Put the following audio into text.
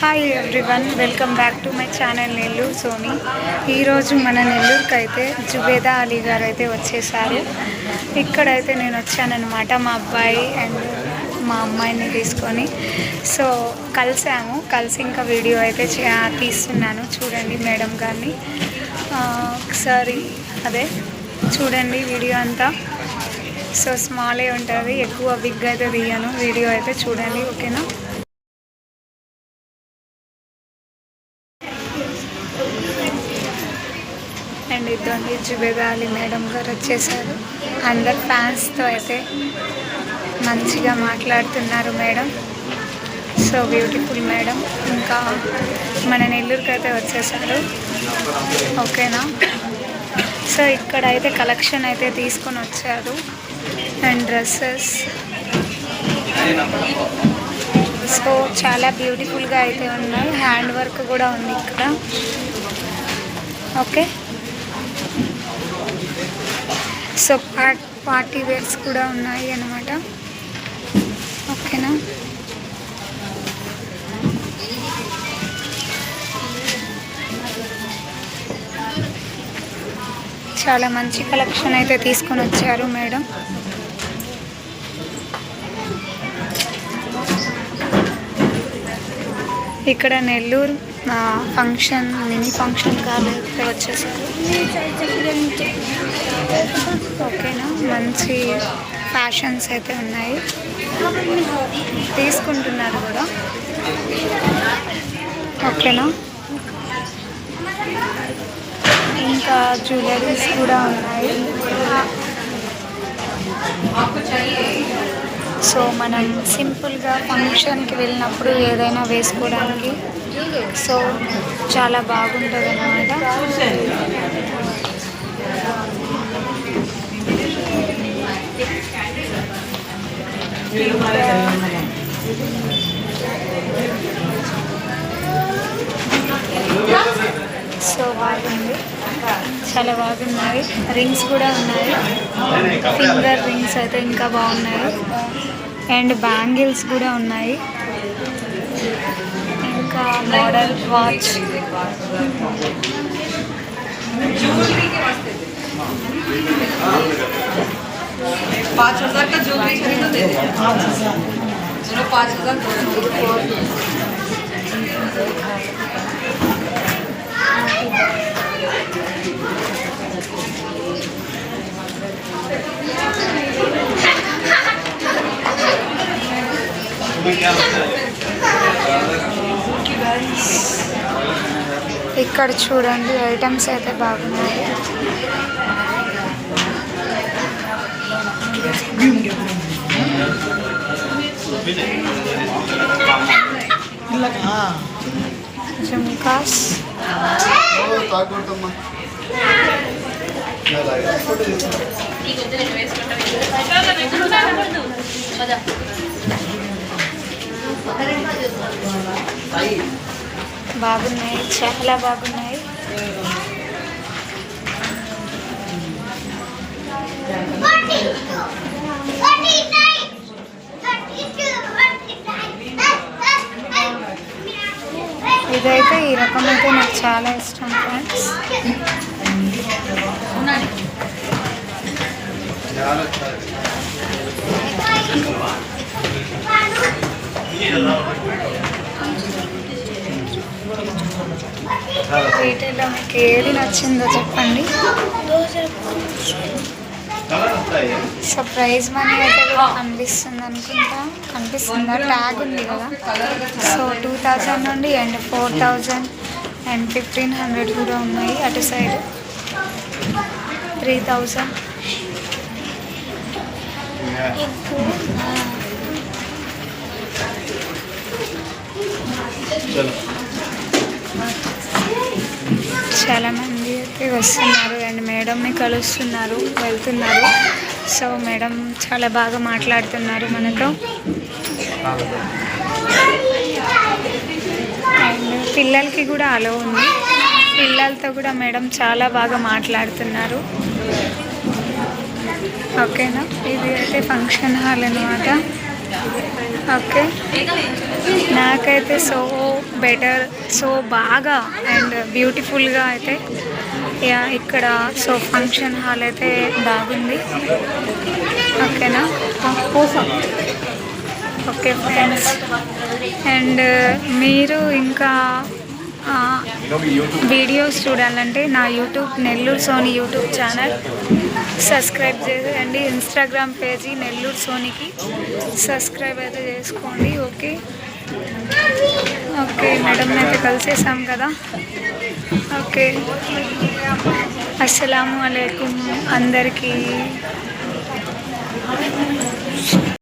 Hi everyone, welcome back to my channel Nellore Soni. ఈరోజు మన నెల్లూరుకి అయితే జుబేదా అలీ గారు అయితే వచ్చేసారు. ఇక్కడైతే నేను వచ్చానన్నమాట మా అబ్బాయి అండ్ మా అమ్మాయిని తీసుకొని. సో కలిసి ఇంకా వీడియో అయితే తీస్తున్నాను. చూడండి మేడం గారిని ఒకసారి అదే చూడండి వీడియో అంతా. సో స్మాలే ఉంటుంది, ఎక్కువ బిగ్ అయితే తీయను. వీడియో అయితే చూడండి, ఓకేనా? అండ్ ఇద్దరు జుబేదా అలీ మేడం గారు వచ్చేసారు. అందరు ఫ్యాన్స్తో అయితే మంచిగా మాట్లాడుతున్నారు మేడం. So beautiful madam. ఇంకా మన నెల్లూరుకి అయితే వచ్చేసారు, ఓకేనా? సో ఇక్కడైతే కలెక్షన్ అయితే తీసుకొని వచ్చారు. అండ్ డ్రెస్సెస్ సో చాలా బ్యూటిఫుల్గా అయితే ఉన్నాయి. హ్యాండ్ వర్క్ కూడా ఉంది ఇక్కడ, ఓకే? సో పార్టీ వేర్స్ కూడా ఉన్నాయి అన్నమాట, ఓకేనా? చాలా మంచి కలెక్షన్ అయితే తీసుకొని వచ్చారు మేడం. ఇక్కడ Nellore function mini function college వచ్చేసారు, ఓకేనా? మంచి ఫ్యాషన్స్ అయితే ఉన్నాయి, తీసుకుంటున్నారు కూడా, ఓకేనా? ఇంకా జ్యువెలరీస్ కూడా ఉన్నాయి. సో మనం సింపుల్గా ఫంక్షన్కి వెళ్ళినప్పుడు ఏదైనా వేసుకోవడానికి సో చాలా బాగుంటుంది అన్నమాట. సో బాగుంది, చాలా బాగున్నాయి. రింగ్స్ కూడా ఉన్నాయి, ఫింగర్ రింగ్స్ అయితే ఇంకా బాగున్నాయి. అండ్ బ్యాంగిల్స్ కూడా ఉన్నాయి. ఇంకా మోడల్ వాచ్, ఇక్కడ చూడండి ఐటమ్స్ అయితే బాగున్నాయి. జుమ్కాస్, బాగున్నాయి, చాలా బాగున్నాయి. ఇదైతే ఈ రకం అయితే నాకు చాలా ఇష్టం ఫ్రెండ్స్. వీటిలో మీకు ఏది నచ్చిందో చెప్పండి. సో ప్రైజ్ మనీ అయితే కూడా కనిపిస్తుంది అనుకుంటా, కనిపిస్తుందా? ట్యాగ్ ఉంది కదా. సో 2000 నుండి అండ్ 4000 అండ్ 1500 కూడా ఉన్నాయి. అటు సైడ్ 3000. చాలా మంది అయితే వస్తున్నారు అండ్ మేడంని కలుస్తున్నారు, వెళ్తున్నారు. సో మేడం చాలా బాగా మాట్లాడుతున్నారు మనతో. అండ్ పిల్లలకి కూడా అలో ఉంది, పిల్లలతో కూడా మేడం చాలా బాగా మాట్లాడుతున్నారు, ఓకేనా? ఇది అయితే ఫంక్షన్ హాల్ అన్నమాట. ఓకే, నాకైతే సో బెటర్, సో బాగా అండ్ బ్యూటిఫుల్గా అయితే ఇక్కడ సో ఫంక్షన్ హాల్ అయితే బాగుంది. ఓకేనా? ఓకే ఫ్రెండ్స్, అండ్ మీరు ఇంకా వీడియోస్ చూడాలంటే నా YouTube Nellore Soni YouTube channel subscribe చేయండి. ఇన్స్టాగ్రామ్ పేజీ నెల్లూరు సోనీకి సబ్స్క్రైబ్ అయితే చేసుకోండి. ఓకే ఓకే, మేడం అయితే కలిసేసాం కదా. ఓకే, అస్సలాము అలైకుం అందరికీ.